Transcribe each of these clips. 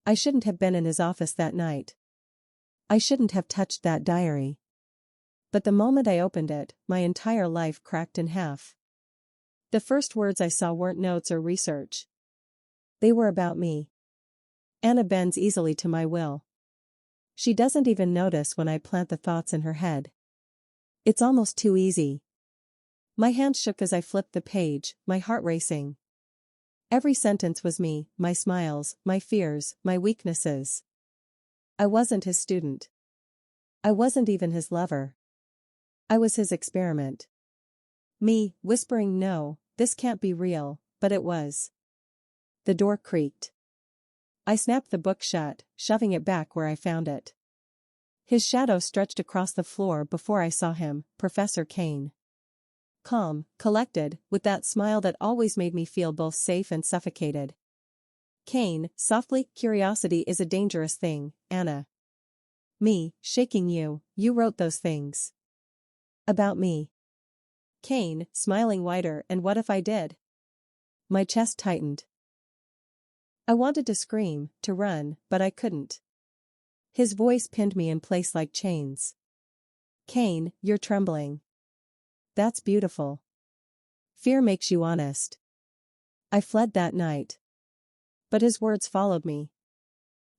I shouldn't have been in his office that night. I shouldn't have touched that diary. But the moment I opened it, my entire life cracked in half. The first words I saw weren't notes or research. They were about me. Anna bends easily to my will. She doesn't even notice when I plant the thoughts in her head. It's almost too easy. My hand shook as I flipped the page, my heart racing. Every sentence was me, my smiles, my fears, my weaknesses. I wasn't his student. I wasn't even his lover. I was his experiment. Me, whispering no, this can't be real, but it was. The door creaked. I snapped the book shut, shoving it back where I found it. His shadow stretched across the floor before I saw him, Professor Kane. Calm, collected, with that smile that always made me feel both safe and suffocated. Kane, softly, curiosity is a dangerous thing, Anna. Me, shaking you wrote those things. About me. Kane, smiling wider, and what if I did? My chest tightened. I wanted to scream, to run, but I couldn't. His voice pinned me in place like chains. Kane, you're trembling. That's beautiful. Fear makes you honest. I fled that night. But his words followed me.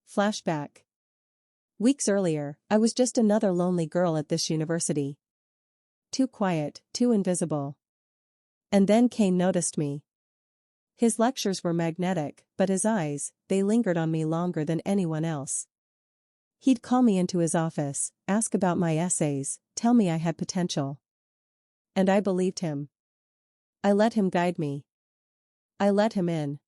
Flashback. Weeks earlier, I was just another lonely girl at this university. Too quiet, too invisible. And then Kane noticed me. His lectures were magnetic, but his eyes, they lingered on me longer than anyone else. He'd call me into his office, ask about my essays, tell me I had potential. And I believed him. I let him guide me. I let him in.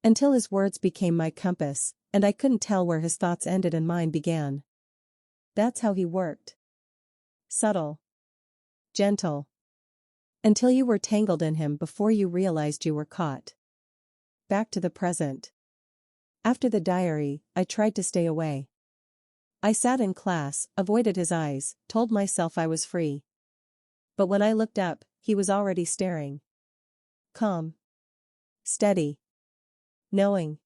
Until his words became my compass, and I couldn't tell where his thoughts ended and mine began. That's how he worked. Subtle. Gentle. Until you were tangled in him before you realized you were caught. Back to the present. After the diary, I tried to stay away. I sat in class, avoided his eyes, told myself I was free. But when I looked up, he was already staring. Calm. Steady. Knowing.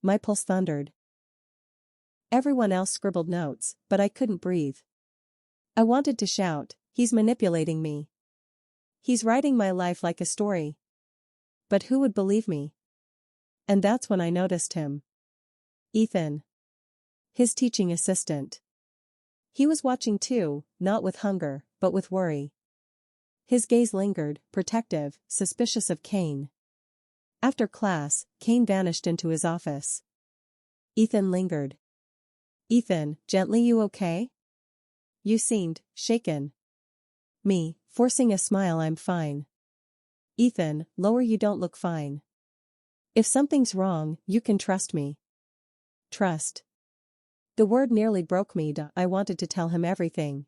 My pulse thundered. Everyone else scribbled notes, but I couldn't breathe. I wanted to shout, he's manipulating me. He's writing my life like a story. But who would believe me? And that's when I noticed him. Ethan. His teaching assistant. He was watching too, not with hunger, but with worry. His gaze lingered, protective, suspicious of Kane. After class, Kane vanished into his office. Ethan lingered. Ethan, gently, you okay? You seemed shaken. Me, forcing a smile, I'm fine. Ethan, lower, you don't look fine. If something's wrong, you can trust me. Trust. The word nearly broke me. I wanted to tell him everything.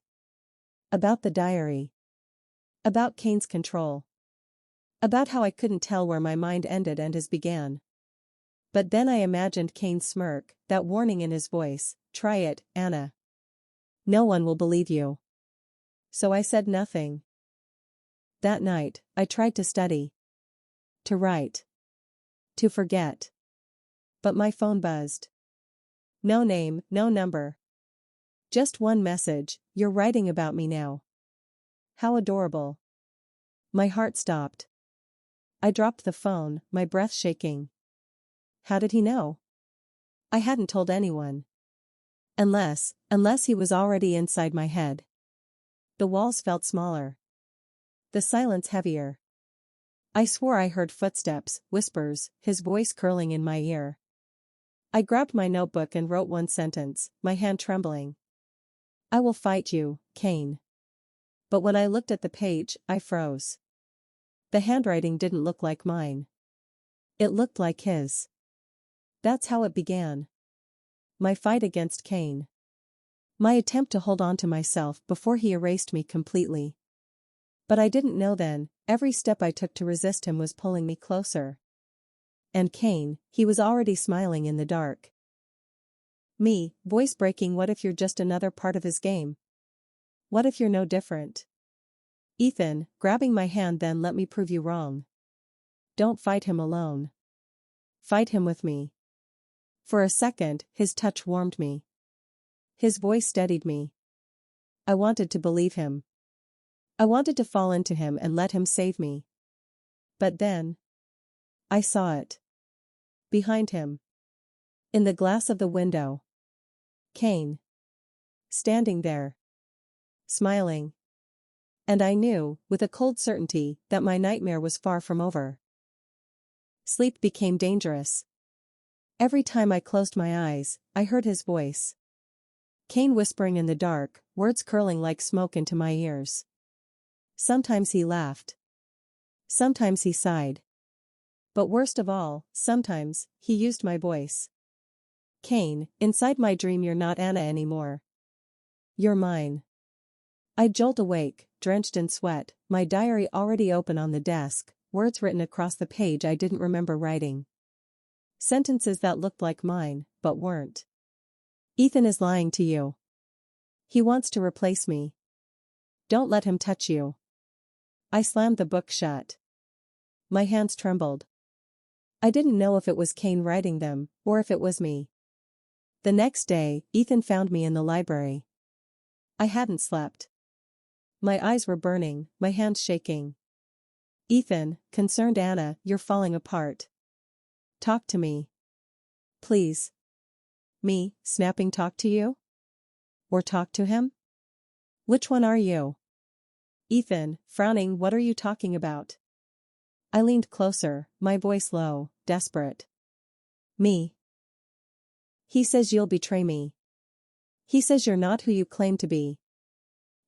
About the diary. About Kane's control. About how I couldn't tell where my mind ended and his began. But then I imagined Kane's smirk, that warning in his voice, try it, Anna. No one will believe you. So I said nothing. That night, I tried to study. To write. To forget. But my phone buzzed. No name, no number. Just one message, you're writing about me now. How adorable. My heart stopped. I dropped the phone, my breath shaking. How did he know? I hadn't told anyone. Unless he was already inside my head. The walls felt smaller. The silence heavier. I swore I heard footsteps, whispers, his voice curling in my ear. I grabbed my notebook and wrote one sentence, my hand trembling. I will fight you, Kane. But when I looked at the page, I froze. The handwriting didn't look like mine. It looked like his. That's how it began. My fight against Kane. My attempt to hold on to myself before he erased me completely. But I didn't know then, every step I took to resist him was pulling me closer. And Kane, he was already smiling in the dark. Me, voice breaking, what if you're just another part of his game? What if you're no different? Ethan, grabbing my hand, then let me prove you wrong. Don't fight him alone. Fight him with me. For a second, his touch warmed me. His voice steadied me. I wanted to believe him. I wanted to fall into him and let him save me. But then, I saw it. Behind him. In the glass of the window. Kane. Standing there. Smiling. And I knew, with a cold certainty, that my nightmare was far from over. Sleep became dangerous. Every time I closed my eyes, I heard his voice. Kane whispering in the dark, words curling like smoke into my ears. Sometimes he laughed. Sometimes he sighed. But worst of all, sometimes, he used my voice. Kane, inside my dream you're not Anna anymore. You're mine. I jolt awake, drenched in sweat, my diary already open on the desk, words written across the page I didn't remember writing. Sentences that looked like mine, but weren't. Ethan is lying to you. He wants to replace me. Don't let him touch you. I slammed the book shut. My hands trembled. I didn't know if it was Kane writing them, or if it was me. The next day, Ethan found me in the library. I hadn't slept. My eyes were burning, my hands shaking. Ethan, concerned Anna, you're falling apart. Talk to me. Please. Me, snapping talk to you? Or talk to him? Which one are you? Ethan, frowning, what are you talking about? I leaned closer, my voice low, desperate. Me. He says you'll betray me. He says you're not who you claim to be.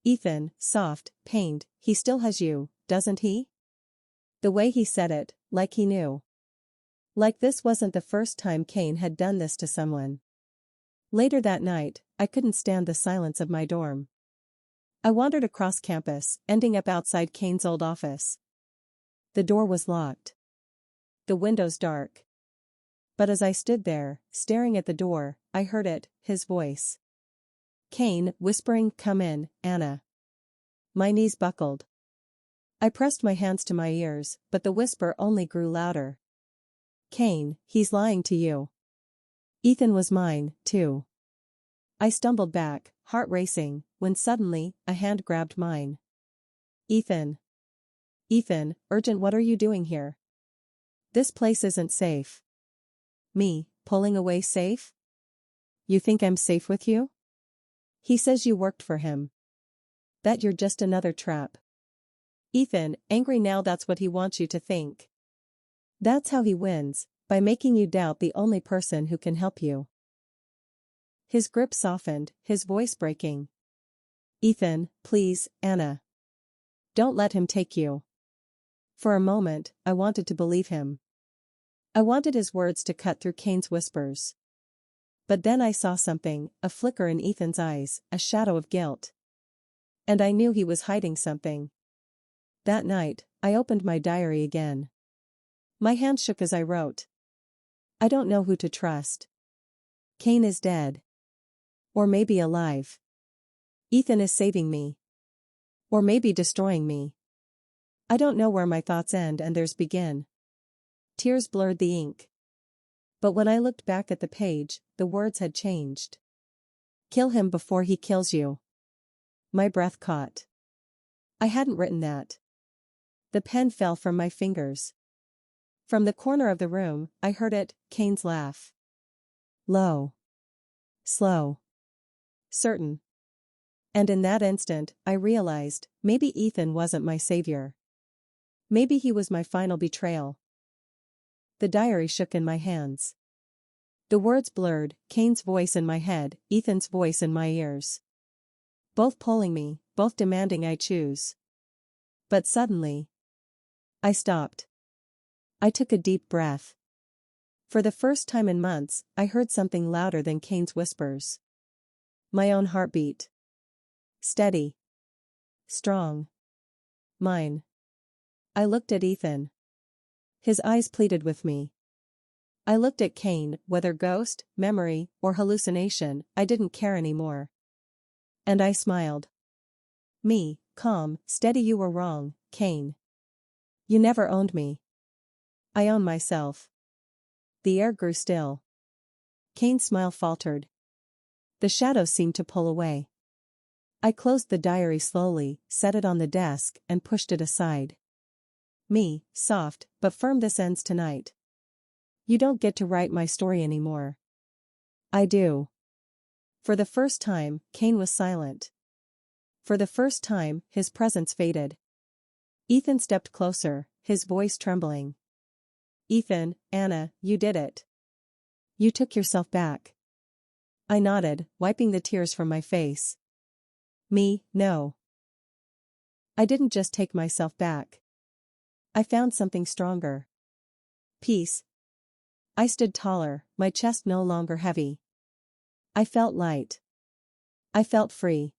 Ethan, soft, pained, he still has you, doesn't he? The way he said it, like he knew. Like this wasn't the first time Kane had done this to someone. Later that night, I couldn't stand the silence of my dorm. I wandered across campus, ending up outside Kane's old office. The door was locked. The windows dark. But as I stood there, staring at the door, I heard it, his voice. Kane, whispering, come in, Anna. My knees buckled. I pressed my hands to my ears, but the whisper only grew louder. Kane, he's lying to you. Ethan was mine, too. I stumbled back, heart racing, when suddenly, a hand grabbed mine. Ethan. Ethan, urgent, what are you doing here? This place isn't safe. Me, pulling away safe? You think I'm safe with you? He says you worked for him. That you're just another trap. Ethan, angry now, that's what he wants you to think. That's how he wins, by making you doubt the only person who can help you. His grip softened, his voice breaking. Ethan, please, Anna. Don't let him take you. For a moment, I wanted to believe him. I wanted his words to cut through Kane's whispers. But then I saw something, a flicker in Ethan's eyes, a shadow of guilt. And I knew he was hiding something. That night, I opened my diary again. My hand shook as I wrote. I don't know who to trust. Kane is dead. Or maybe alive. Ethan is saving me. Or maybe destroying me. I don't know where my thoughts end and theirs begin. Tears blurred the ink. But when I looked back at the page, the words had changed. Kill him before he kills you. My breath caught. I hadn't written that. The pen fell from my fingers. From the corner of the room, I heard it, Kane's laugh. Low. Slow. Certain. And in that instant, I realized, maybe Ethan wasn't my savior. Maybe he was my final betrayal. The diary shook in my hands. The words blurred, Kane's voice in my head, Ethan's voice in my ears. Both pulling me, both demanding I choose. But suddenly, I stopped. I took a deep breath. For the first time in months, I heard something louder than Kane's whispers. My own heartbeat. Steady. Strong. Mine. I looked at Ethan. His eyes pleaded with me. I looked at Kane, whether ghost, memory, or hallucination, I didn't care anymore. And I smiled. Me, calm, steady. You were wrong, Kane. You never owned me. I own myself. The air grew still. Kane's smile faltered. The shadows seemed to pull away. I closed the diary slowly, set it on the desk, and pushed it aside. Me, soft, but firm. This ends tonight. You don't get to write my story anymore. I do. For the first time, Kane was silent. For the first time, his presence faded. Ethan stepped closer, his voice trembling. Ethan, Anna, you did it. You took yourself back. I nodded, wiping the tears from my face. Me, no. I didn't just take myself back. I found something stronger. Peace. I stood taller, my chest no longer heavy. I felt light. I felt free.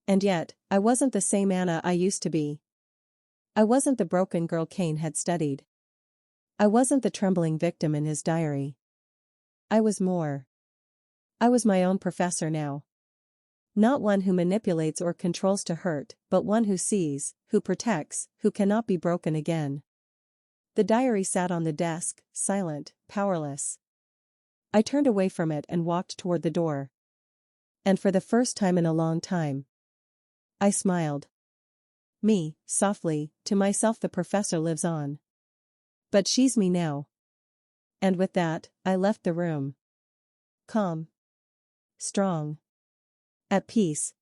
And yet, I wasn't the same Anna I used to be. I wasn't the broken girl Kane had studied. I wasn't the trembling victim in his diary. I was more. I was my own professor now. Not one who manipulates or controls to hurt, but one who sees, who protects, who cannot be broken again. The diary sat on the desk, silent, powerless. I turned away from it and walked toward the door. And for the first time in a long time, I smiled. Me, softly, to myself. The professor lives on. But she's me now. And with that, I left the room. Calm. Strong. At peace.